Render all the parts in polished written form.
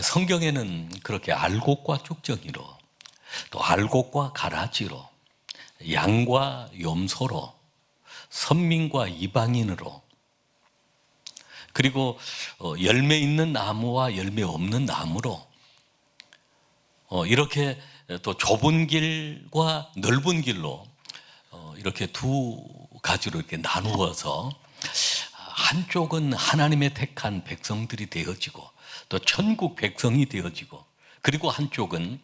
성경에는 그렇게 알곡과 쭉정이로, 또 알곡과 가라지로, 양과 염소로, 선민과 이방인으로, 그리고 열매 있는 나무와 열매 없는 나무로, 이렇게 또 좁은 길과 넓은 길로 이렇게 두 가지로 이렇게 나누어서 한쪽은 하나님의 택한 백성들이 되어지고 또 천국 백성이 되어지고, 그리고 한쪽은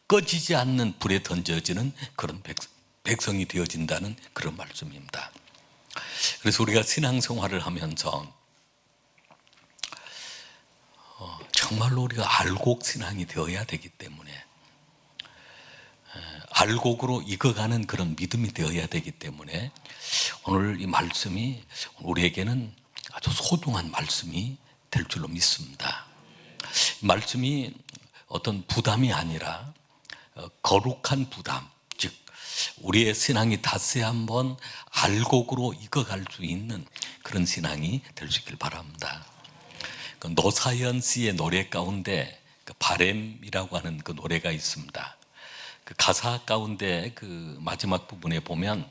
꺼지지 않는 불에 던져지는 그런 백성이 되어진다는 그런 말씀입니다. 그래서 우리가 신앙생활을 하면서 정말로 우리가 알곡 신앙이 되어야 되기 때문에, 알곡으로 익어가는 그런 믿음이 되어야 되기 때문에 오늘 이 말씀이 우리에게는 아주 소중한 말씀이 될 줄로 믿습니다. 말씀이 어떤 부담이 아니라 거룩한 부담, 즉 우리의 신앙이 닷새 한번 알곡으로 익어갈 수 있는 그런 신앙이 될 수 있길 바랍니다. 노사연 씨의 노래 가운데 바램이라고 하는 그 노래가 있습니다. 그 가사 가운데 그 마지막 부분에 보면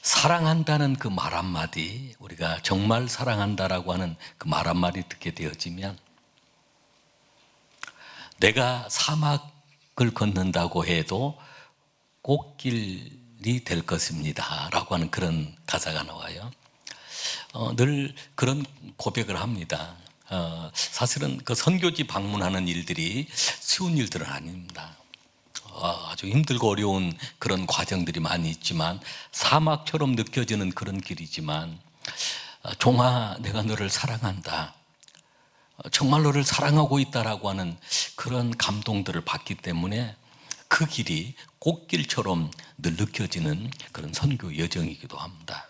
사랑한다는 그 말 한마디, 우리가 정말 사랑한다라고 하는 그 말 한마디 듣게 되어지면 내가 사막을 걷는다고 해도 꽃길이 될 것입니다 라고 하는 그런 가사가 나와요. 늘 그런 고백을 합니다. 사실은 그 선교지 방문하는 일들이 쉬운 일들은 아닙니다. 아주 힘들고 어려운 그런 과정들이 많이 있지만, 사막처럼 느껴지는 그런 길이지만, 종아 내가 너를 사랑한다, 정말 너를 사랑하고 있다라고 하는 그런 감동들을 받기 때문에 그 길이 꽃길처럼 늘 느껴지는 그런 선교 여정이기도 합니다.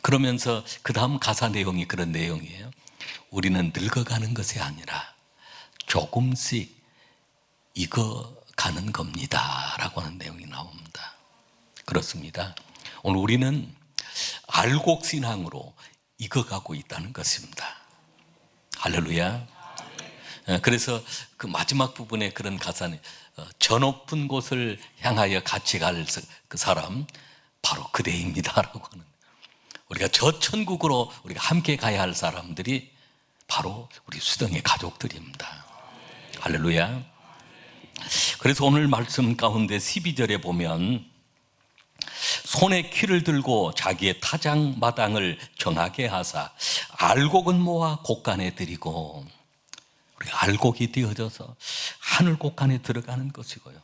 그러면서 그 다음 가사 내용이 그런 내용이에요. 우리는 늙어가는 것이 아니라 조금씩 익어가는 겁니다 라고 하는 내용이 나옵니다. 그렇습니다. 오늘 우리는 알곡 신앙으로 익어가고 있다는 것입니다. 할렐루야. 그래서 그 마지막 부분에 그런 가사는 저 높은 곳을 향하여 같이 갈 그 사람 바로 그대입니다 라고 하는, 우리가 저 천국으로 우리가 함께 가야 할 사람들이 바로 우리 수동의 가족들입니다. 할렐루야. 그래서 오늘 말씀 가운데 12절에 보면 손에 키를 들고 자기의 타작마당을 정하게 하사 알곡은 모아 곳간에 들이고, 우리가 알곡이 되어져서 하늘 곳간에 들어가는 것이고요,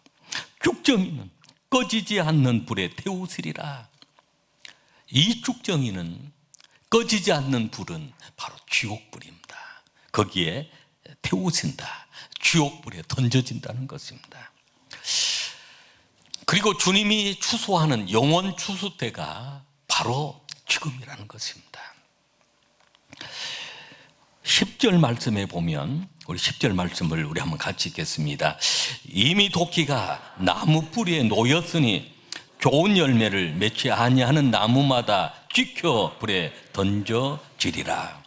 쭉정이는 꺼지지 않는 불에 태우시리라. 이 쭉정이는 꺼지지 않는 불은 바로 지옥불입니다. 거기에 태우신다, 지옥불에 던져진다는 것입니다. 그리고 주님이 추수하는 영원 추수 때가 바로 지금이라는 것입니다. 10절 말씀에 보면, 우리 10절 말씀을 우리 한번 같이 읽겠습니다. 이미 도끼가 나무 뿌리에 놓였으니 좋은 열매를 맺지 아니하는 나무마다 찢겨 불에 던져지리라.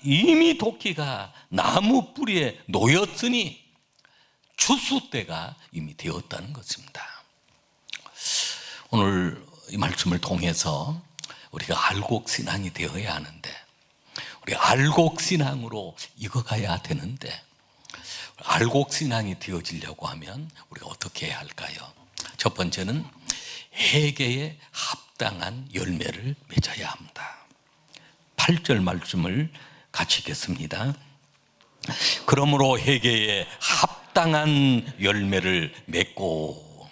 이미 도끼가 나무 뿌리에 놓였으니 추수 때가 이미 되었다는 것입니다. 오늘 이 말씀을 통해서 우리가 알곡 신앙이 되어야 하는데, 우리 알곡 신앙으로 익어가야 되는데, 알곡 신앙이 되어지려고 하면 우리가 어떻게 해야 할까요? 첫 번째는 회개에 합당한 열매를 맺어야 합니다. 8절 말씀을 같이 읽겠습니다. 그러므로 회개에 합당한 열매를 맺고,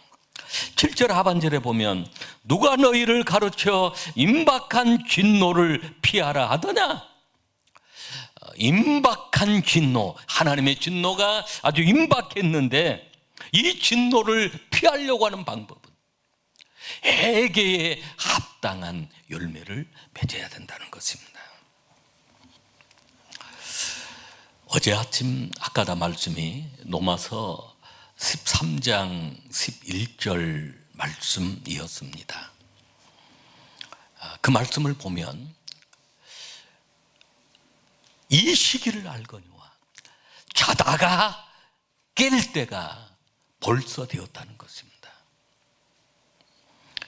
7절 하반절에 보면 누가 너희를 가르쳐 임박한 진노를 피하라 하더냐. 임박한 진노, 하나님의 진노가 아주 임박했는데 이 진노를 피하려고 하는 방법은 회개에 합당한 열매를 맺어야 된다는 것입니다. 어제 아침 아까다 말씀이 로마서 13장 11절 말씀이었습니다. 그 말씀을 보면 이 시기를 알거니와 자다가 깰 때가 벌써 되었다는 것입니다.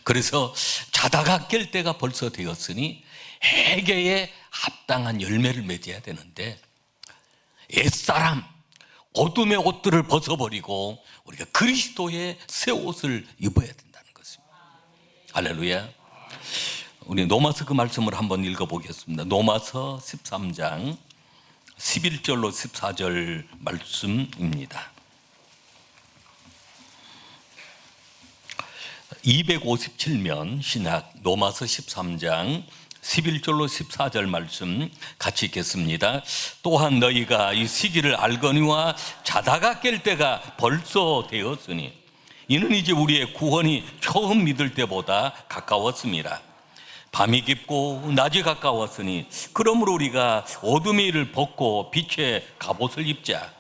그래서 자다가 깰 때가 벌써 되었으니 회개에 합당한 열매를 맺어야 되는데, 옛사람 어둠의 옷들을 벗어버리고 우리가 그리스도의 새 옷을 입어야 된다는 것입니다. 할렐루야. 우리 로마서 그 말씀을 한번 읽어보겠습니다. 로마서 13장 11절로 14절 말씀입니다. 257면 신약 로마서 13장 11절로 14절 말씀 같이 읽겠습니다. 또한 너희가 이 시기를 알거니와 자다가 깰 때가 벌써 되었으니 이는 이제 우리의 구원이 처음 믿을 때보다 가까웠습니다. 밤이 깊고 낮이 가까웠으니 그러므로 우리가 어둠의 일을 벗고 빛의 갑옷을 입자.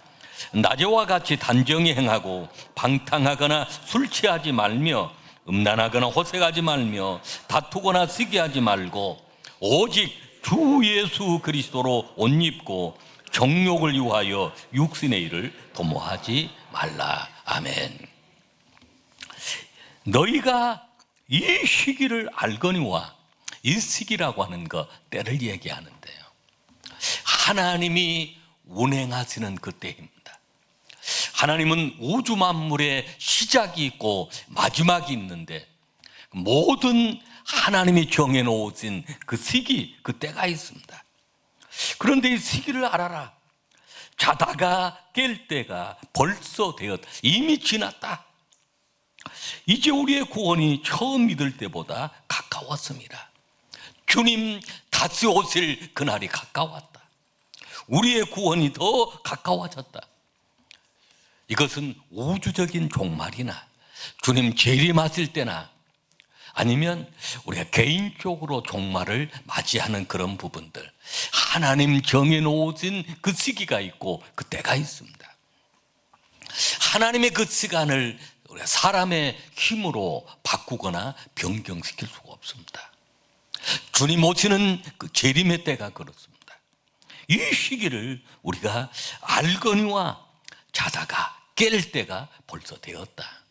낮에와 같이 단정히 행하고 방탕하거나 술 취하지 말며 음란하거나 호색하지 말며 다투거나 시기하지 말고 오직 주 예수 그리스도로 옷 입고 정욕을 위하여 육신의 일을 도모하지 말라. 아멘. 너희가 이 시기를 알거니와, 이 시기라고 하는 것 때를 얘기하는데요, 하나님이 운행하시는 그때입니다. 하나님은 우주 만물의 시작이 있고 마지막이 있는데 모든 하나님이 정해놓으신 그 시기, 그 때가 있습니다. 그런데 이 시기를 알아라. 자다가 깰 때가 벌써 되었다. 이미 지났다. 이제 우리의 구원이 처음 믿을 때보다 가까웠습니다. 주님 다시 오실 그날이 가까웠다. 우리의 구원이 더 가까워졌다. 이것은 우주적인 종말이나 주님 재림하실 때나 아니면 우리가 개인적으로 종말을 맞이하는 그런 부분들, 하나님 정해놓으신 그 시기가 있고 그 때가 있습니다. 하나님의 그 시간을 우리가 사람의 힘으로 바꾸거나 변경시킬 수가 없습니다. 주님 오시는 그 재림의 때가 그렇습니다. 이 시기를 우리가 알거니와 자다가 깰 때가 벌써 되었다.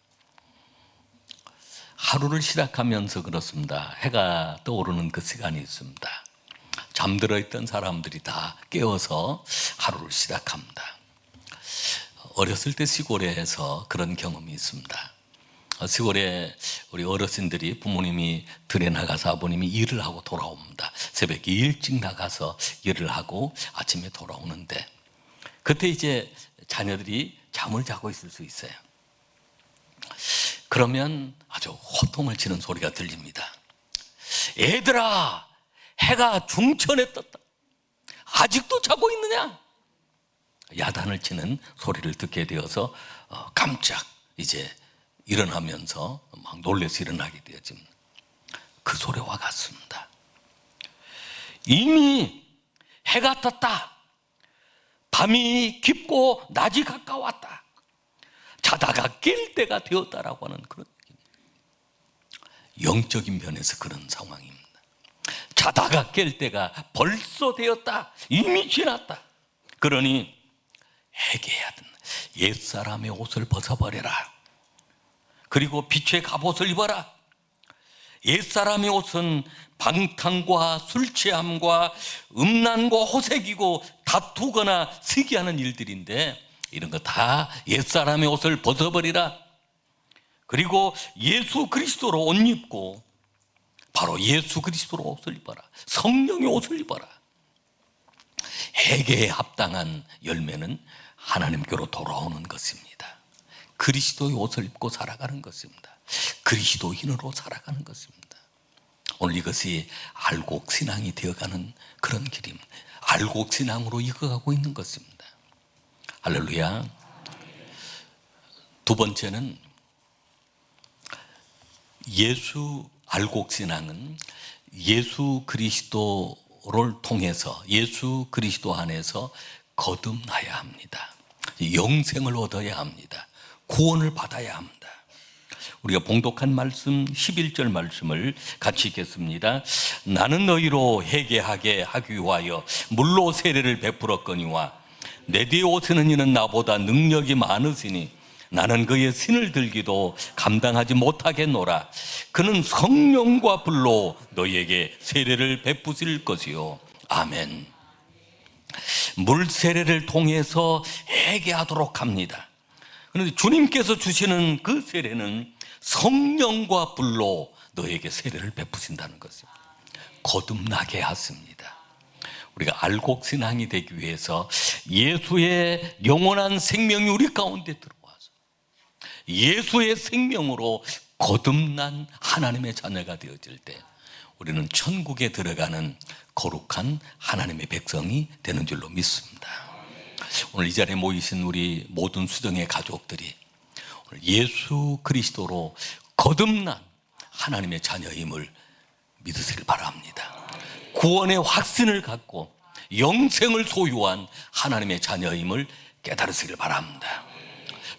하루를 시작하면서 그렇습니다. 해가 떠오르는 그 시간이 있습니다. 잠들어 있던 사람들이 다 깨어서 하루를 시작합니다. 어렸을 때 시골에서 그런 경험이 있습니다. 시골에 우리 어르신들이 부모님이 들에 나가서 아버님이 일을 하고 돌아옵니다. 새벽에 일찍 나가서 일을 하고 아침에 돌아오는데, 그때 이제 자녀들이 잠을 자고 있을 수 있어요. 그러면 아주 호통을 치는 소리가 들립니다. 애들아, 해가 중천에 떴다. 아직도 자고 있느냐? 야단을 치는 소리를 듣게 되어서 깜짝 이제 일어나면서 막 놀라서 일어나게 되어집니다. 그 소리와 같습니다. 이미 해가 떴다. 밤이 깊고 낮이 가까웠다. 자다가 깰 때가 되었다라고 하는 그런 영적인 면에서 그런 상황입니다. 자다가 깰 때가 벌써 되었다. 이미 지났다. 그러니 회개해야 된다. 옛사람의 옷을 벗어버려라. 그리고 빛의 갑옷을 입어라. 옛사람의 옷은 방탕과 술취함과 음란과 호색이고 다투거나 시기하는 일들인데, 이런 거 다 옛사람의 옷을 벗어버리라. 그리고 예수 그리스도로 옷 입고, 바로 예수 그리스도로 옷을 입어라. 성령의 옷을 입어라. 회개에 합당한 열매는 하나님께로 돌아오는 것입니다. 그리스도의 옷을 입고 살아가는 것입니다. 그리스도인으로 살아가는 것입니다. 오늘 이것이 알곡신앙이 되어가는 그런 길입니다. 알곡신앙으로 익어가고 있는 것입니다. 할렐루야. 두 번째는 알곡신앙은 예수 그리스도를 통해서, 예수 그리스도 안에서 거듭나야 합니다. 영생을 얻어야 합니다. 구원을 받아야 합니다. 우리가 봉독한 말씀 11절 말씀을 같이 읽겠습니다. 나는 너희로 회개하게 하기 위하여 물로 세례를 베풀었거니와 내 뒤에 오시는 이는 나보다 능력이 많으시니 나는 그의 신을 들기도 감당하지 못하겠노라. 그는 성령과 불로 너희에게 세례를 베푸실 것이요. 아멘. 물 세례를 통해서 회개하도록 합니다. 그런데 주님께서 주시는 그 세례는 성령과 불로 너에게 세례를 베푸신다는 것입니다. 거듭나게 하십니다. 우리가 알곡 신앙이 되기 위해서 예수의 영원한 생명이 우리 가운데 들어와서 예수의 생명으로 거듭난 하나님의 자녀가 되어질 때 우리는 천국에 들어가는 거룩한 하나님의 백성이 되는 줄로 믿습니다. 오늘 이 자리에 모이신 우리 모든 수정의 가족들이 오늘 예수 그리스도로 거듭난 하나님의 자녀임을 믿으시길 바랍니다. 구원의 확신을 갖고 영생을 소유한 하나님의 자녀임을 깨달으시길 바랍니다.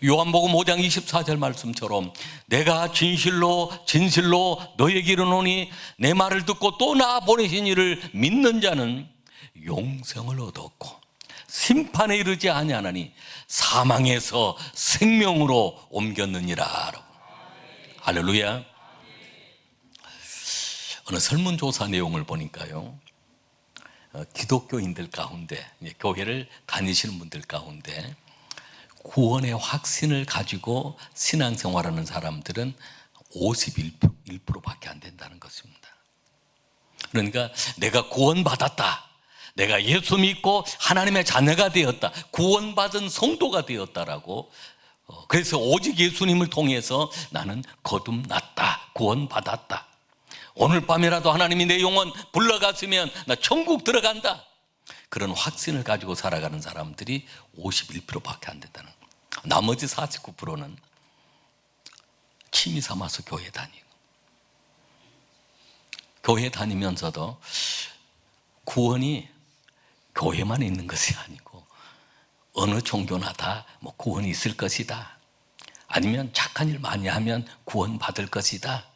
요한복음 5장 24절 말씀처럼 내가 진실로 너에게 이르노니 내 말을 듣고 또 나 보내신 이를 믿는 자는 영생을 얻었고 심판에 이르지 아니하나니 사망에서 생명으로 옮겼느니라. 할렐루야. 어느 설문조사 내용을 보니까요, 기독교인들 가운데, 교회를 다니시는 분들 가운데 구원의 확신을 가지고 신앙생활하는 사람들은 51%밖에 안 된다는 것입니다. 그러니까 내가 구원받았다, 내가 예수 믿고 하나님의 자녀가 되었다, 구원받은 성도가 되었다라고, 그래서 오직 예수님을 통해서 나는 거듭났다, 구원받았다, 오늘 밤이라도 하나님이 내 영혼 불러갔으면 나 천국 들어간다, 그런 확신을 가지고 살아가는 사람들이 51%밖에 안 된다는 거예요. 나머지 49%는 취미 삼아서 교회 다니고, 교회 다니면서도 구원이 교회만 있는 것이 아니고 어느 종교나 다 뭐 구원이 있을 것이다, 아니면 착한 일 많이 하면 구원 받을 것이다,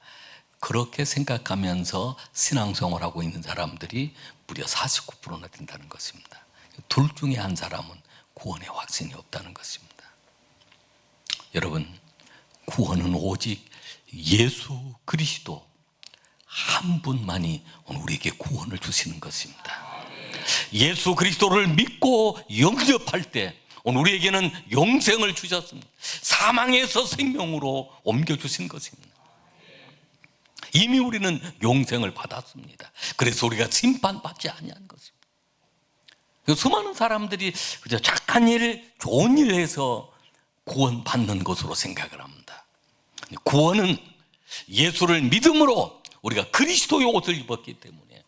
그렇게 생각하면서 신앙생활하고 있는 사람들이 무려 49%나 된다는 것입니다. 둘 중에 한 사람은 구원의 확신이 없다는 것입니다. 여러분, 구원은 오직 예수 그리스도 한 분만이 오늘 우리에게 구원을 주시는 것입니다. 예수 그리스도를 믿고 영접할 때 오늘 우리에게는 영생을 주셨습니다. 사망에서 생명으로 옮겨주신 것입니다. 이미 우리는 영생을 받았습니다. 그래서 우리가 심판받지 아니한 것입니다. 수많은 사람들이 그저 착한 일, 좋은 일을 해서 구원받는 것으로 생각을 합니다. 구원은 예수를 믿음으로 우리가 그리스도의 옷을 입었기 때문에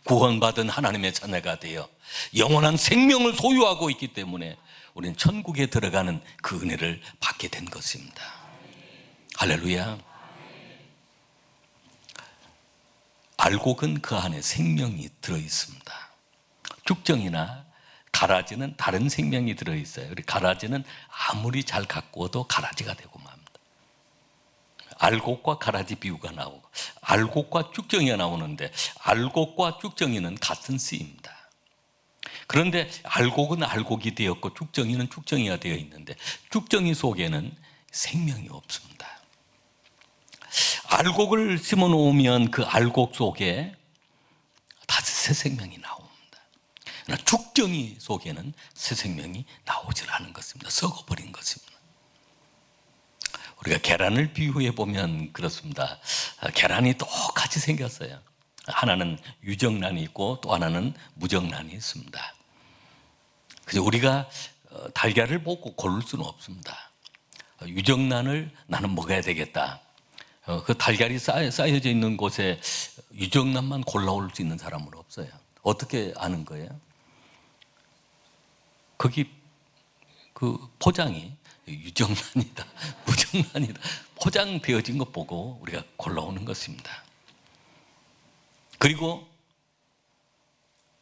구원받은 하나님의 자녀가 되어 영원한 생명을 소유하고 있기 때문에 우리는 천국에 들어가는 그 은혜를 받게 된 것입니다. 할렐루야. 알곡은 그 안에 생명이 들어있습니다. 죽정이나 가라지는 다른 생명이 들어있어요. 가라지는 아무리 잘 가꾸어도 가라지가 되고 맙니다. 알곡과 가라지 비유가 나오고 알곡과 쭉정이가 나오는데 알곡과 쭉정이는 같은 씨입니다. 그런데 알곡은 알곡이 되었고 쭉정이는 쭉정이가 되어 있는데 쭉정이 속에는 생명이 없습니다. 알곡을 심어 놓으면 그 알곡 속에 다시 새 생명이 나옵니다. 그러나 죽정이 속에는 새 생명이 나오질 않은 것입니다. 썩어버린 것입니다. 우리가 계란을 비유해 보면 그렇습니다. 계란이 똑같이 생겼어요. 하나는 유정란이 있고 또 하나는 무정란이 있습니다. 그래서 우리가 달걀을 보고 고를 수는 없습니다. 유정란을 나는 먹어야 되겠다. 그 달걀이 쌓여져 있는 곳에 유정란만 골라올 수 있는 사람은 없어요. 어떻게 아는 거예요? 거기 그 포장이 유정란이다, 무정란이다 포장되어진 것 보고 우리가 골라오는 것입니다. 그리고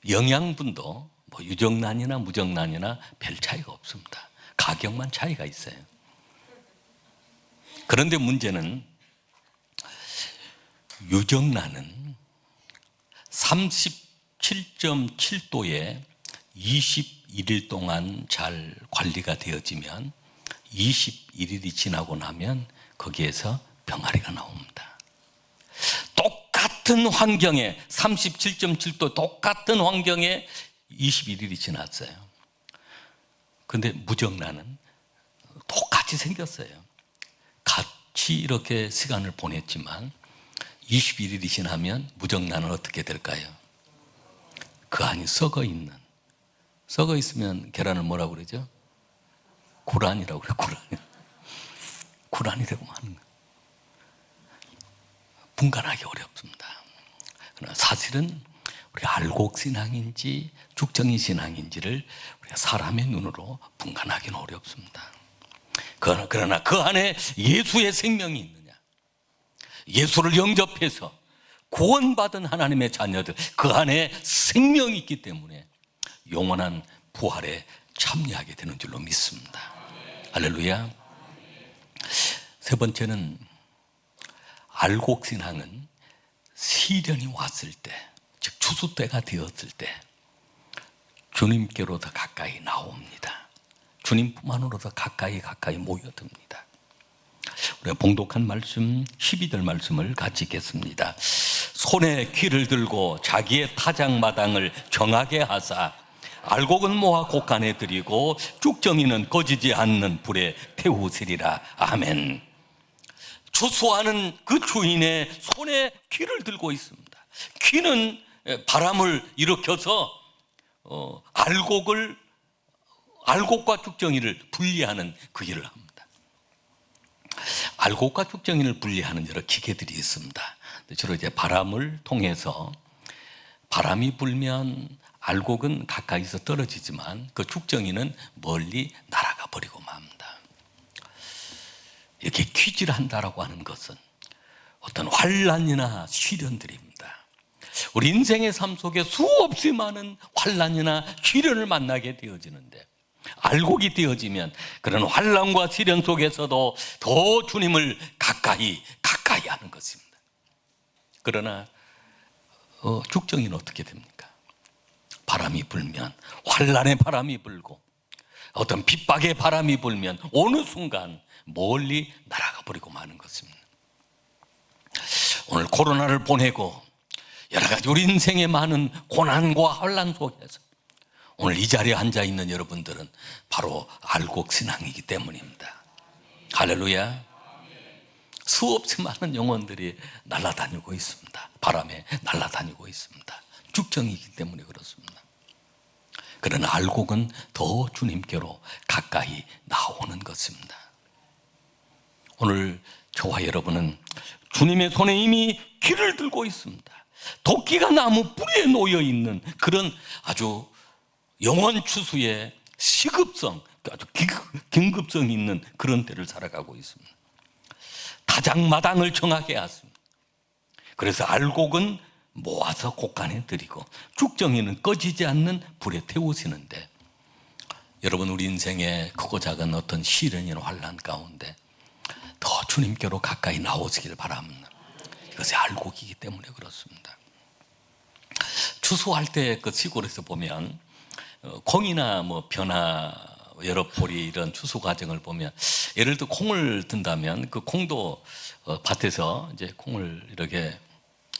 영양분도 뭐 유정란이나 무정란이나 별 차이가 없습니다. 가격만 차이가 있어요. 그런데 문제는 유정란은 37.7도에 21일 동안 잘 관리가 되어지면 21일이 지나고 나면 거기에서 병아리가 나옵니다. 똑같은 환경에 37.7도 똑같은 환경에 21일이 지났어요. 그런데 무정란은 똑같이 생겼어요. 같이 이렇게 시간을 보냈지만 21일이 지나면 무정란은 어떻게 될까요? 그 안이 썩어 있으면 계란을 뭐라고 그러죠? 구란이라고 그래요. 구란이 되고 마는 거예요. 분간하기 어렵습니다. 그러나 사실은 우리가 알곡 신앙인지 죽정이 신앙인지를 우리가 사람의 눈으로 분간하기는 어렵습니다. 그러나 그 안에 예수의 생명이 있느냐, 예수를 영접해서 구원받은 하나님의 자녀들, 그 안에 생명이 있기 때문에 영원한 부활에 참여하게 되는 줄로 믿습니다. 할렐루야. 세 번째는 알곡 신앙은 시련이 왔을 때, 즉 추수 때가 되었을 때 주님께로 더 가까이 나옵니다. 주님만으로 더 가까이 모여듭니다. 우리가 봉독한 말씀 12절 말씀을 같이 읽겠습니다. 손에 키를 들고 자기의 타작마당을 정하게 하사 알곡은 모아 곡간에 들이고 쭉정이는 꺼지지 않는 불에 태우시리라. 아멘. 추수하는 그 주인의 손에 키를 들고 있습니다. 키는 바람을 일으켜서 알곡과 쭉정이를 분리하는 그 일을 합니다. 알곡과 쭉정이를 분리하는 여러 기계들이 있습니다. 주로 이제 바람을 통해서 바람이 불면 알곡은 가까이서 떨어지지만 그 쭉정이는 멀리 날아가 버리고 맙니다. 이렇게 퀴즈를 한다라고 하는 것은 어떤 환난이나 시련들입니다. 우리 인생의 삶 속에 수없이 많은 환난이나 시련을 만나게 되어지는데 알곡이 되어지면 그런 환난과 시련 속에서도 더 주님을 가까이 하는 것입니다. 그러나 죽정이는 어떻게 됩니까? 바람이 불면, 환난의 바람이 불고 어떤 핍박의 바람이 불면 어느 순간 멀리 날아가 버리고 마는 것입니다. 오늘 코로나를 보내고 여러 가지 우리 인생의 많은 고난과 환난 속에서 오늘 이 자리에 앉아 있는 여러분들은 바로 알곡 신앙이기 때문입니다. 할렐루야. 수없이 많은 영혼들이 날아다니고 있습니다. 바람에 날아다니고 있습니다. 죽정이기 때문에 그렇습니다. 그러나 알곡은 더 주님께로 가까이 나오는 것입니다. 오늘 저와 여러분은 주님의 손에 이미 키를 들고 있습니다. 도끼가 나무 뿌리에 놓여 있는 그런 아주 영원 추수의 시급성, 아주 긴급성 있는 그런 때를 살아가고 있습니다. 타작마당을 정하게 하십니다. 그래서 알곡은 모아서 곡간에 들이고 죽정이는 꺼지지 않는 불에 태우시는데, 여러분 우리 인생에 크고 작은 어떤 시련이나 환난 가운데 더 주님께로 가까이 나오시길 바랍니다. 이것이 알곡이기 때문에 그렇습니다. 추수할 때 그 시골에서 보면 콩이나 뭐 벼나 여러 포리 이런 추수 과정을 보면, 예를 들어 콩을 든다면 그 콩도 밭에서 이제 콩을 이렇게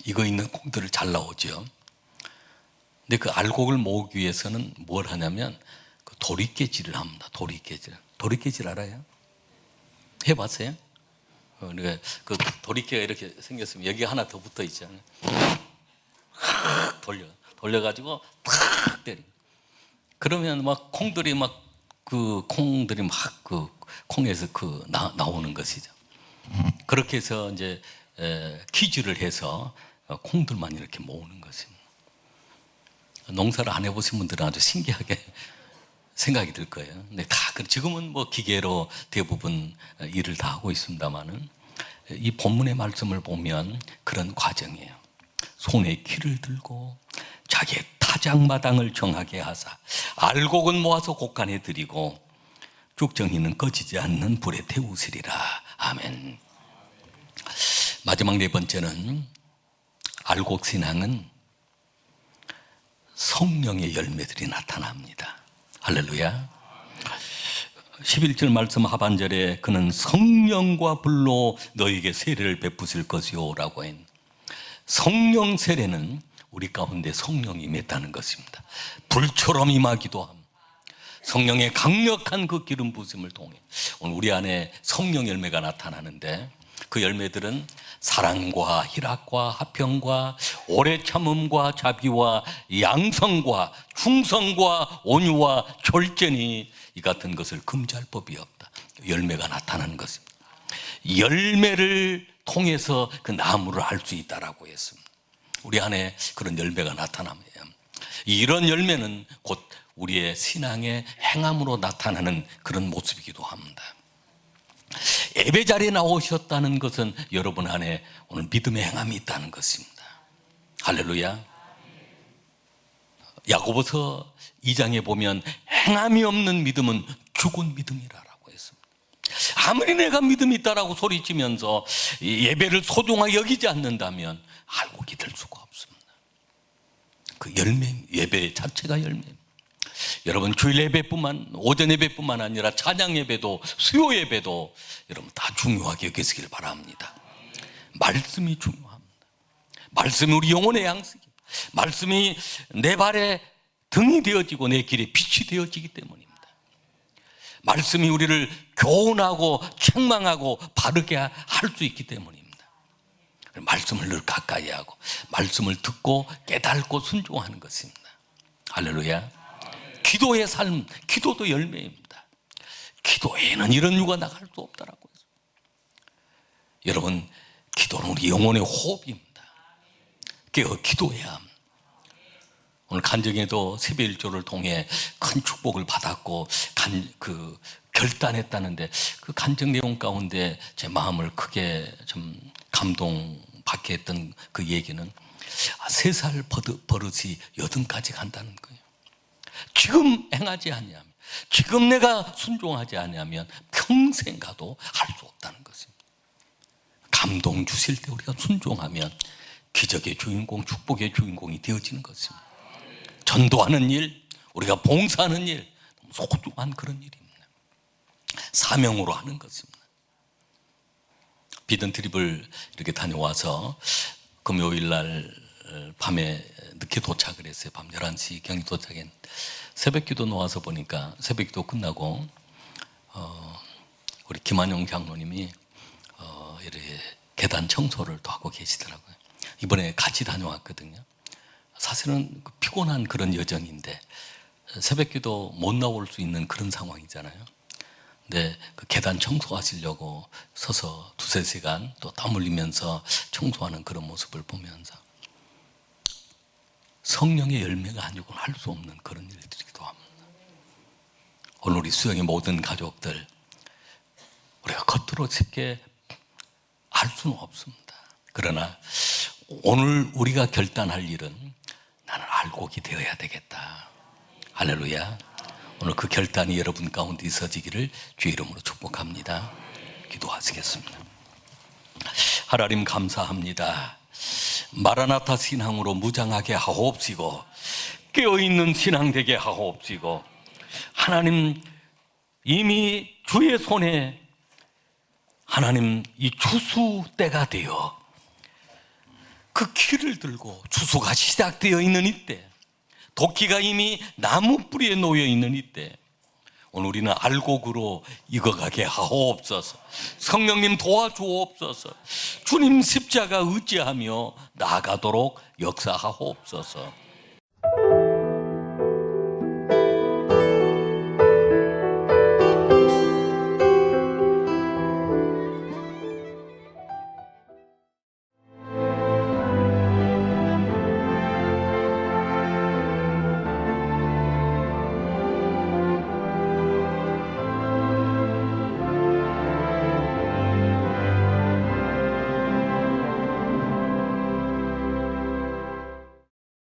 익어 있는 콩들을 잘 나오죠. 근데 그 알곡을 모으기 위해서는 뭘 하냐면 그 도리깨질을 합니다. 도리깨질 알아요? 해봤어요? 그러니까 그 도리깨가 이렇게 생겼으면 여기 하나 더 붙어 있잖아요. 돌려가지고 탁 때려. 그러면 막 콩들이 막 그 콩에서 나오는 것이죠. 그렇게 해서 이제 퀴즈를 해서 콩들만 이렇게 모으는 것입니다. 농사를 안 해보신 분들은 아주 신기하게 생각이 들 거예요. 근데 지금은 뭐 기계로 대부분 일을 다 하고 있습니다만은 이 본문의 말씀을 보면 그런 과정이에요. 손에 키를 들고 자기의 타작마당을 정하게 하사 알곡은 모아서 곡간에 들이고 죽정이는 꺼지지 않는 불에 태우시리라. 아멘. 마지막 네 번째는 알곡 신앙은 성령의 열매들이 나타납니다. 할렐루야. 11절 말씀 하반절에 그는 성령과 불로 너에게 세례를 베푸실 것이요 라고 했는 성령 세례는 우리 가운데 성령이 임했다는 것입니다. 불처럼 임하기도 함. 성령의 강력한 그 기름 부으심을 통해 오늘 우리 안에 성령 열매가 나타나는데 그 열매들은 사랑과 희락과 화평과 오래 참음과 자비와 양성과 충성과 온유와 절제니 이 같은 것을 금지할 법이 없다. 열매가 나타나는 것입니다. 열매를 통해서 그 나무를 알 수 있다라고 했습니다. 우리 안에 그런 열매가 나타나면 이런 열매는 곧 우리의 신앙의 행함으로 나타나는 그런 모습이기도 합니다. 예배 자리에 나오셨다는 것은 여러분 안에 오늘 믿음의 행함이 있다는 것입니다. 할렐루야. 야고보서 2장에 보면 행함이 없는 믿음은 죽은 믿음이라고 했습니다. 아무리 내가 믿음이 있다라고 소리치면서 예배를 소중하게 여기지 않는다면 알곡이 될 수가 없습니다. 그 열매, 예배 자체가 열매입니다. 여러분 주일 예배뿐만 오전 예배뿐만 아니라 찬양 예배도 수요 예배도 여러분 다 중요하게 여기시길 바랍니다. 말씀이 중요합니다. 말씀이 우리 영혼의 양식입니다. 말씀이 내 발에 등이 되어지고 내 길에 빛이 되어지기 때문입니다. 말씀이 우리를 교훈하고 책망하고 바르게 할 수 있기 때문입니다. 말씀을 늘 가까이 하고 말씀을 듣고 깨닫고 순종하는 것입니다. 할렐루야. 기도의 삶, 기도도 열매입니다. 기도에는 이런 이유가 나갈 수 없다라고 해서 여러분 기도는 우리 영혼의 호흡입니다. 깨어 기도해야 합니다. 오늘 간증에도 세배일조를 통해 큰 축복을 받았고 결단했다는데 그 간증 내용 가운데 제 마음을 크게 좀 감동받게 했던 그 얘기는 3살 버릇이 80까지 간다는 거예요. 지금 행하지 아니하면, 지금 내가 순종하지 아니하면 평생 가도 할 수 없다는 것입니다. 감동 주실 때 우리가 순종하면 기적의 주인공, 축복의 주인공이 되어지는 것입니다. 전도하는 일, 우리가 봉사하는 일, 소중한 그런 일입니다. 사명으로 하는 것입니다. 비든 트립을 이렇게 다녀와서 금요일 날 밤에 늦게 도착을 했어요. 밤 11시 경에 도착했는데 새벽 기도 나와서 보니까 새벽 기도 끝나고 우리 김한용 장로님이 이렇게 계단 청소를 또 하고 계시더라고요. 이번에 같이 다녀왔거든요. 사실은 피곤한 그런 여정인데 새벽 기도 못 나올 수 있는 그런 상황이잖아요. 근데 그 계단 청소하시려고 서서 2-3시간 또 땀 흘리면서 청소하는 그런 모습을 보면서 성령의 열매가 아니고는 할 수 없는 그런 일들이기도 합니다. 오늘 우리 수영의 모든 가족들 우리가 겉으로 쉽게 알 수는 없습니다. 그러나 오늘 우리가 결단할 일은 나는 알곡이 되어야 되겠다. 할렐루야. 오늘 그 결단이 여러분 가운데 있어지기를 주의 이름으로 축복합니다. 기도하시겠습니다. 하나님 감사합니다. 마라나타 신앙으로 무장하게 하옵시고 깨어있는 신앙 되게 하옵시고 하나님 이미 주의 손에 하나님 이 추수 때가 되어 그 키를 들고 추수가 시작되어 있는 이때 도끼가 이미 나무 뿌리에 놓여 있는 이때 오늘 우리는 알곡으로 익어가게 하옵소서. 성령님 도와주옵소서. 주님 십자가 의지하며 나아가도록 역사하옵소서.